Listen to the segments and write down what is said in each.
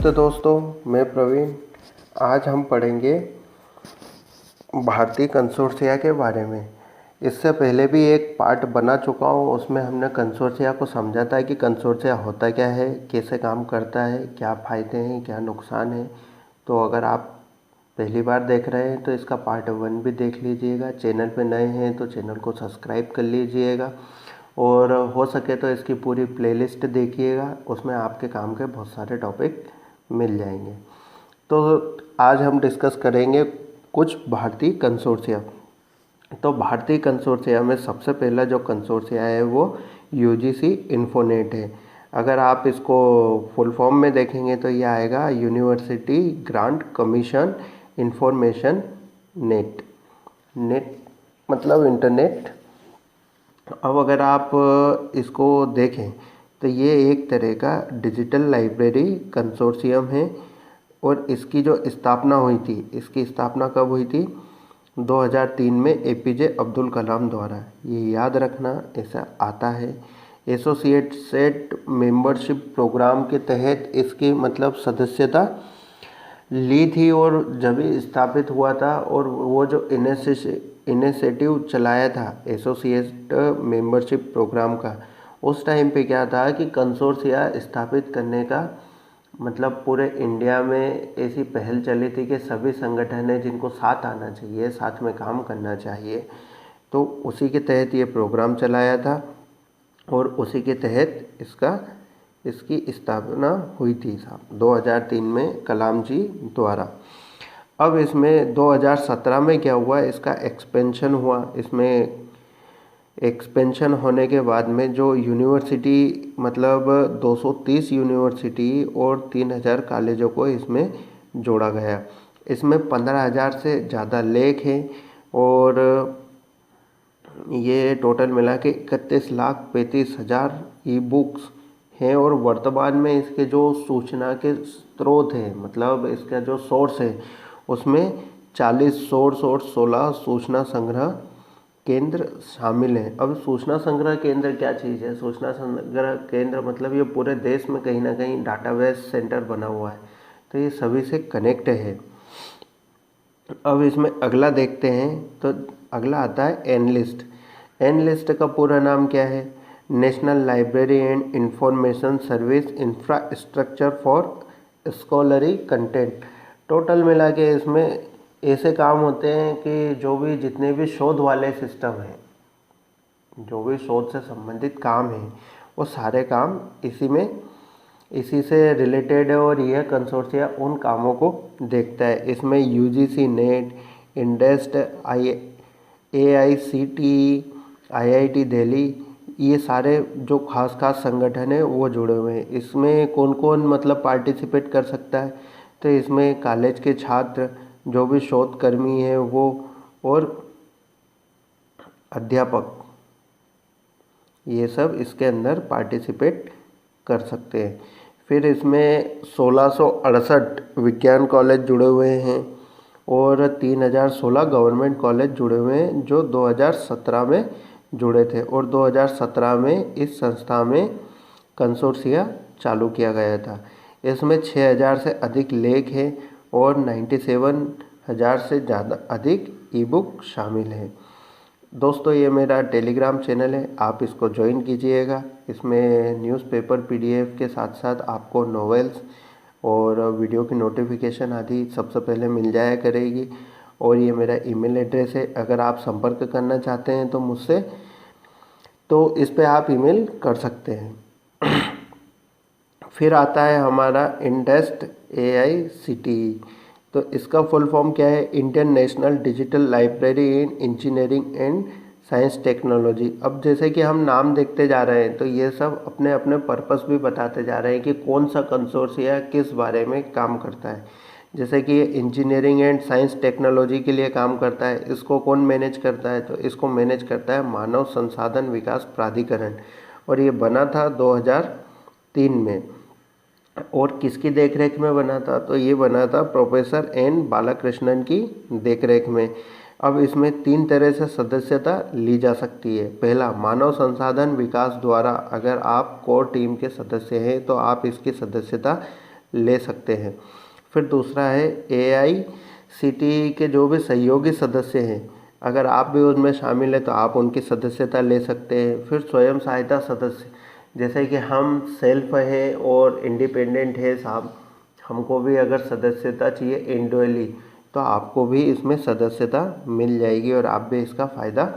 नमस्ते दोस्तों, मैं प्रवीण। आज हम पढ़ेंगे भारतीय कंसोर्शिया के बारे में। इससे पहले भी एक पार्ट बना चुका हूँ, उसमें हमने कंसोर्शिया को समझा था कि कंसोर्शिया होता क्या है, कैसे काम करता है, क्या फ़ायदे हैं, क्या नुकसान है। तो अगर आप पहली बार देख रहे हैं तो इसका पार्ट 1 भी देख लीजिएगा। चैनल पे नए हैं तो चैनल को सब्सक्राइब कर लीजिएगा और हो सके तो इसकी पूरी प्लेलिस्ट देखिएगा, उसमें आपके काम के बहुत सारे टॉपिक मिल जाएंगे। तो आज हम डिस्कस करेंगे कुछ भारतीय कंसोर्शिया। तो भारतीय कंसोर्शिया में सबसे पहला जो कंसोर्शिया है वो यूजीसी इन्फोनेट है। अगर आप इसको फुल फॉर्म में देखेंगे तो ये आएगा university grant commission information net. Net मतलब इंटरनेट। अब अगर आप इसको देखें तो ये एक तरह का डिजिटल लाइब्रेरी कंसोर्शियम है और इसकी जो स्थापना हुई थी, इसकी स्थापना कब हुई थी? 2003 में एपीजे अब्दुल कलाम द्वारा। ये याद रखना, ऐसा आता है। एसोसिएटेड मेंबरशिप प्रोग्राम के तहत इसकी मतलब सदस्यता ली थी और जब भी स्थापित हुआ था और वो जो इनिशिएटिव चलाया था एसोसिएट मेंबरशिप प्रोग्राम का, उस टाइम पे क्या था कि कंसोर्शिया स्थापित करने का मतलब पूरे इंडिया में ऐसी पहल चली थी कि सभी संगठन है जिनको साथ आना चाहिए, साथ में काम करना चाहिए। तो उसी के तहत ये प्रोग्राम चलाया था और उसी के तहत इसकी स्थापना हुई थी साहब 2003 में कलाम जी द्वारा। अब इसमें 2017 में क्या हुआ, इसका एक्सपेंशन हुआ। इसमें एक्सपेंशन होने के बाद में जो यूनिवर्सिटी मतलब 230 यूनिवर्सिटी और 3000 कॉलेजों को इसमें जोड़ा गया। इसमें 15,000 से ज़्यादा लेख हैं और ये टोटल मिला के 31,35,000 ई बुक्स हैं और वर्तमान में इसके जो सूचना के स्रोत हैं मतलब इसका जो सोर्स है उसमें 40 सोर्स और 16 सूचना संग्रह केंद्र शामिल हैं। अब सूचना संग्रह केंद्र क्या चीज़ है? सूचना संग्रह केंद्र मतलब ये पूरे देश में कहीं ना कहीं डाटाबेस सेंटर बना हुआ है, तो ये सभी से कनेक्ट है। अब इसमें अगला देखते हैं तो अगला आता है एनलिस्ट। एनलिस्ट का पूरा नाम क्या है? National library and information service infrastructure for scholarly content. Total मिला के इसमें ऐसे काम होते हैं कि जो भी जितने भी शोध वाले सिस्टम हैं, जो भी शोध से संबंधित काम हैं, वो सारे काम इसी से रिलेटेड है और यह कंसोर्शिया उन कामों को देखता है। इसमें यूजीसी नेट, इंडेस्ट, AICTE, IIT दिल्ली, ये सारे जो खास संगठन है वो जुड़े हुए हैं। इसमें कौन कौन मतलब पार्टिसिपेट कर सकता है? तो इसमें कॉलेज के छात्र, जो भी शोधकर्मी हैं वो, और अध्यापक, ये सब इसके अंदर पार्टिसिपेट कर सकते हैं। फिर इसमें 1668 विज्ञान कॉलेज जुड़े हुए हैं और 3016 गवर्नमेंट कॉलेज जुड़े हुए हैं जो 2017 में जुड़े थे और 2017 में इस संस्था में कंसोर्शिया चालू किया गया था। इसमें 6000 से अधिक लेख हैं और 97,000 से ज़्यादा अधिक ई बुक शामिल हैं। दोस्तों ये मेरा टेलीग्राम चैनल है, आप इसको ज्वाइन कीजिएगा। इसमें न्यूज़पेपर PDF के साथ साथ आपको नॉवेल्स और वीडियो की नोटिफिकेशन आदि सबसे पहले मिल जाया करेगी। और ये मेरा ईमेल एड्रेस है, अगर आप संपर्क करना चाहते हैं तो मुझसे, तो इस पे आप ईमेल कर सकते हैं। फिर आता है हमारा इंडेस्ट AICTE। तो इसका फुल फॉर्म क्या है? Indian national digital library in engineering and science technology. अब जैसे कि हम नाम देखते जा रहे हैं तो ये सब अपने अपने पर्पस भी बताते जा रहे हैं कि कौन सा कंसोर्शिया किस बारे में काम करता है। जैसे कि ये इंजीनियरिंग एंड साइंस टेक्नोलॉजी के लिए काम करता है, इसको कौन मैनेज करता है? तो इसको मैनेज करता है मानव संसाधन विकास प्राधिकरण और ये बना था 2003 में। और किसकी देखरेख में बना था? तो ये बना था प्रोफेसर N बालाकृष्णन की देखरेख में। अब इसमें 3 तरह से सदस्यता ली जा सकती है। पहला, मानव संसाधन विकास द्वारा, अगर आप कोर टीम के सदस्य हैं तो आप इसकी सदस्यता ले सकते हैं। फिर दूसरा है AICTE के जो भी सहयोगी सदस्य हैं, अगर आप भी उनमें शामिल हैं तो आप उनकी सदस्यता ले सकते हैं। फिर स्वयं सहायता सदस्य, जैसे कि हम सेल्फ है और इंडिपेंडेंट है साहब, हमको भी अगर सदस्यता चाहिए इंडिविजुअली तो आपको भी इसमें सदस्यता मिल जाएगी और आप भी इसका फ़ायदा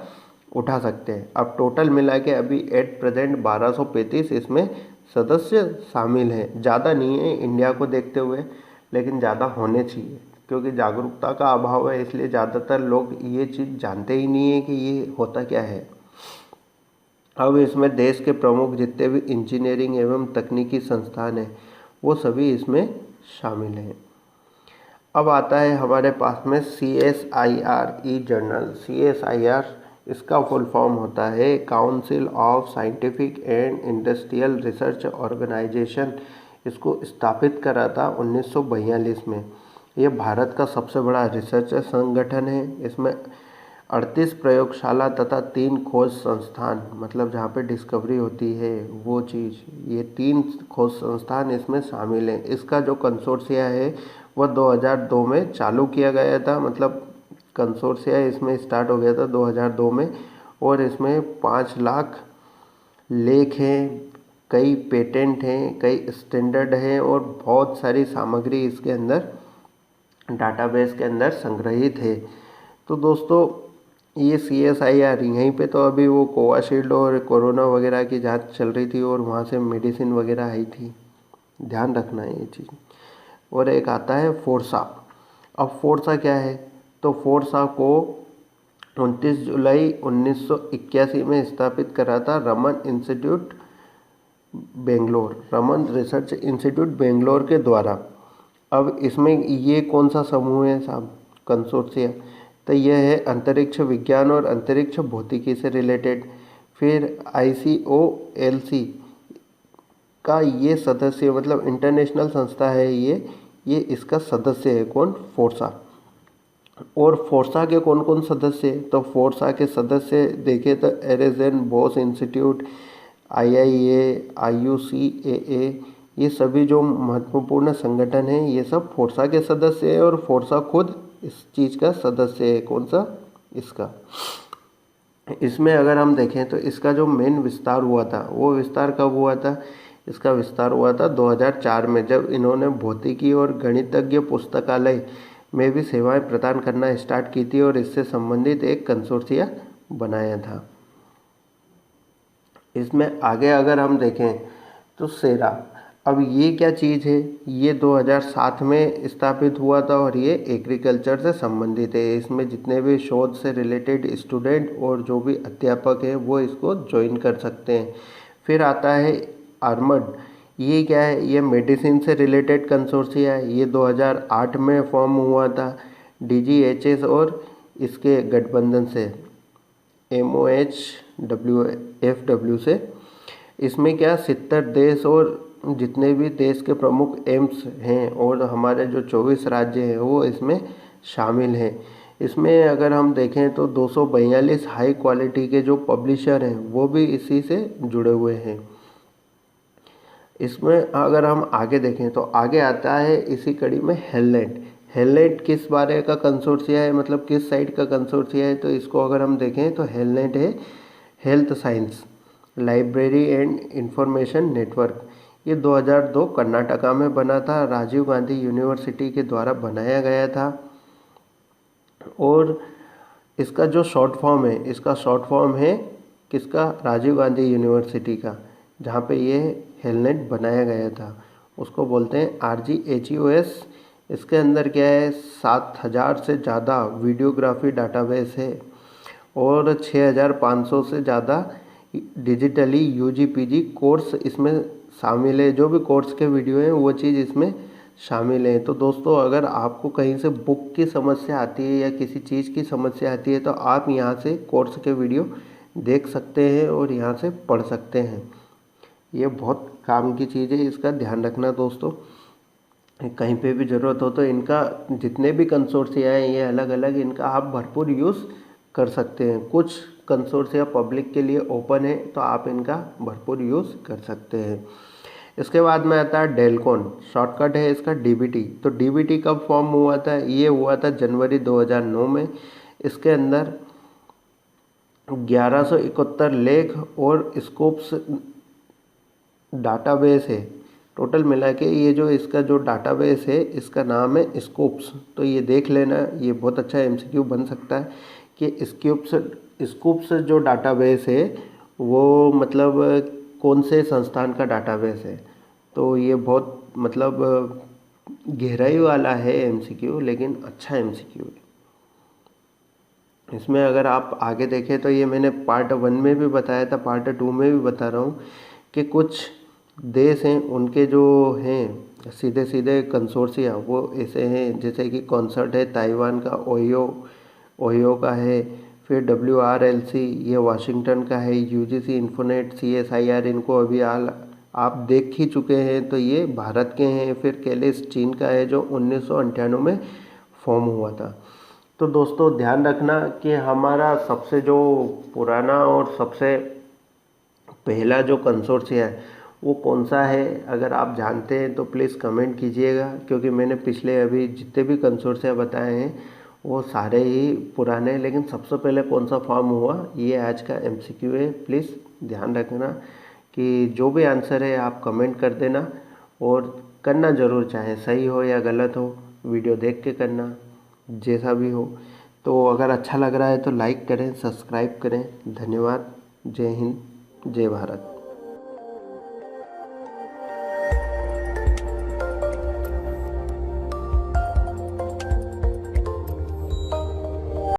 उठा सकते हैं। अब टोटल मिला के अभी एट प्रेजेंट 1235 इसमें सदस्य शामिल हैं। ज़्यादा नहीं है इंडिया को देखते हुए, लेकिन ज़्यादा होने चाहिए, क्योंकि जागरूकता का अभाव है, इसलिए ज़्यादातर लोग ये चीज़ जानते ही नहीं है कि ये होता क्या है। अब इसमें देश के प्रमुख जितने भी इंजीनियरिंग एवं तकनीकी संस्थान हैं वो सभी इसमें शामिल हैं। अब आता है हमारे पास में CSIR ई जर्नल। CSIR इसका फुल फॉर्म होता है council of scientific and industrial research organisation. इसको स्थापित करा था 1942 में। ये भारत का सबसे बड़ा रिसर्च संगठन है। इसमें 38 प्रयोगशाला तथा 3 खोज संस्थान, मतलब जहाँ पे डिस्कवरी होती है वो चीज़, ये 3 खोज संस्थान इसमें शामिल हैं। इसका जो कंसोर्शिया है वह 2002 में चालू किया गया था, मतलब कंसोर्शिया इसमें स्टार्ट हो गया था 2002 में, और इसमें 5 लाख लेख हैं, कई पेटेंट हैं, कई स्टैंडर्ड हैं और बहुत सारी सामग्री इसके अंदर डाटाबेस के अंदर संग्रहित है। तो दोस्तों ये CSIR यहीं पे तो अभी वो कोविशील्ड और कोरोना वगैरह की जांच चल रही थी और वहाँ से मेडिसिन वगैरह आई थी, ध्यान रखना है ये चीज़। और एक आता है फोर्सा। अब फोर्सा क्या है, तो फोर्सा को 29 जुलाई 1981 में स्थापित करा था Raman institute Bangalore, Raman research institute Bangalore के द्वारा। अब इसमें ये कौन सा समूह है साहब, कंसोर्शिया, तो यह है अंतरिक्ष विज्ञान और अंतरिक्ष भौतिकी से रिलेटेड। फिर ICOLC का ये सदस्य, मतलब इंटरनेशनल संस्था है ये इसका सदस्य है कौन, फोर्सा। और फोर्सा के कौन कौन सदस्य, तो फोर्सा के सदस्य देखे तो arisen Bose institute, IIA, IUCAA, ये सभी जो महत्वपूर्ण संगठन हैं ये सब फोर्सा के सदस्य हैं और फोर्सा खुद इस चीज़ का सदस्य है। कौन सा, इसका। इसमें अगर हम देखें तो इसका जो मेन विस्तार हुआ था वो विस्तार कब हुआ था, इसका विस्तार हुआ था 2004 में, जब इन्होंने भौतिकी और गणितज्ञ पुस्तकालय में भी सेवाएं प्रदान करना स्टार्ट की थी और इससे संबंधित एक कंसोर्शिया बनाया था। इसमें आगे अगर हम देखें तो सेरा, अब ये क्या चीज़ है, ये 2007 में स्थापित हुआ था और ये एग्रीकल्चर से संबंधित है। इसमें जितने भी शोध से रिलेटेड स्टूडेंट और जो भी अध्यापक हैं वो इसको ज्वाइन कर सकते हैं। फिर आता है आर्मड, ये क्या है, ये मेडिसिन से रिलेटेड कंसोर्शिया है। ये 2008 में फॉर्म हुआ था DGHS और इसके गठबंधन से MOHFW से। इसमें क्या 70 देश और जितने भी देश के प्रमुख एम्स हैं और हमारे जो 24 राज्य हैं वो इसमें शामिल हैं। इसमें अगर हम देखें तो 242 हाई क्वालिटी के जो पब्लिशर हैं वो भी इसी से जुड़े हुए हैं। इसमें अगर हम आगे देखें तो आगे आता है इसी कड़ी में हेलनेट। हेलनेट किस बारे का कंसोर्शिया है, मतलब किस साइड का कंसोर्शिया है, तो इसको अगर हम देखें तो हेलनेट है health science library and information network. ये 2002 कर्नाटका में बना था, राजीव गांधी यूनिवर्सिटी के द्वारा बनाया गया था। और इसका जो शॉर्ट फॉर्म है, इसका शॉर्ट फॉर्म है किसका, राजीव गांधी यूनिवर्सिटी का, जहाँ पे ये हेलनेट बनाया गया था उसको बोलते हैं RGHUS। इसके अंदर क्या है, 7000 से ज़्यादा वीडियोग्राफी डाटाबेस है और 6500 से ज़्यादा डिजिटली UG/PG कोर्स इसमें शामिल है। जो भी कोर्स के वीडियो हैं वो चीज़ इसमें शामिल है। तो दोस्तों अगर आपको कहीं से बुक की समस्या आती है या किसी चीज़ की समस्या आती है तो आप यहाँ से कोर्स के वीडियो देख सकते हैं और यहाँ से पढ़ सकते हैं। ये बहुत काम की चीज़ है, इसका ध्यान रखना दोस्तों। कहीं पे भी ज़रूरत हो तो इनका जितने भी कंसोर्शिया हैं ये अलग अलग, इनका आप भरपूर यूज़ कर सकते हैं। कुछ कंसोर्शिया पब्लिक के लिए ओपन है तो आप इनका भरपूर यूज़ कर सकते हैं। इसके बाद में आता है डेलकॉन, शॉर्टकट है इसका डीबीटी। तो डीबीटी कब फॉर्म हुआ था? ये हुआ था जनवरी 2009 में। इसके अंदर 1171 लेख और स्कोप्स डाटाबेस है। टोटल मिला के ये जो इसका जो डाटाबेस है इसका नाम है स्कूप्स। तो ये देख लेना, ये बहुत अच्छा एमसीक्यू बन सकता है कि स्कूप्स जो डाटाबेस है वो मतलब कौन से संस्थान का डाटाबेस है। तो ये बहुत मतलब गहराई वाला है एमसीक्यू, लेकिन अच्छा एमसीक्यू है। इसमें अगर आप आगे देखें तो ये मैंने पार्ट 1 में भी बताया था, पार्ट 2 में भी बता रहा हूँ कि कुछ देश हैं उनके जो हैं सीधे सीधे कंसोर्सिया वो ऐसे हैं, जैसे कि कॉन्सर्ट है ताइवान का, ओहियो का है, फिर WRLC ये वाशिंगटन का है, UGC इन्फोनेट, CSIR इनको अभी हाल आप देख ही चुके हैं। तो ये भारत के हैं। फिर कैलिस चीन का है जो 1998 में फॉर्म हुआ था। तो दोस्तों ध्यान रखना कि हमारा सबसे जो पुराना और सबसे पहला जो कंसोर्शिया है वो कौन सा है। अगर आप जानते हैं तो प्लीज़ कमेंट कीजिएगा, क्योंकि मैंने पिछले अभी जितने भी कंसोर्शिया बताए हैं वो सारे ही पुराने हैं, लेकिन सबसे पहले कौन सा फॉर्म हुआ ये आज का एमसीक्यू है। प्लीज़ ध्यान रखना कि जो भी आंसर है आप कमेंट कर देना, और करना ज़रूर, चाहे सही हो या गलत हो, वीडियो देख के करना, जैसा भी हो। तो अगर अच्छा लग रहा है तो लाइक करें, सब्सक्राइब करें। धन्यवाद। जय हिंद, जय भारत।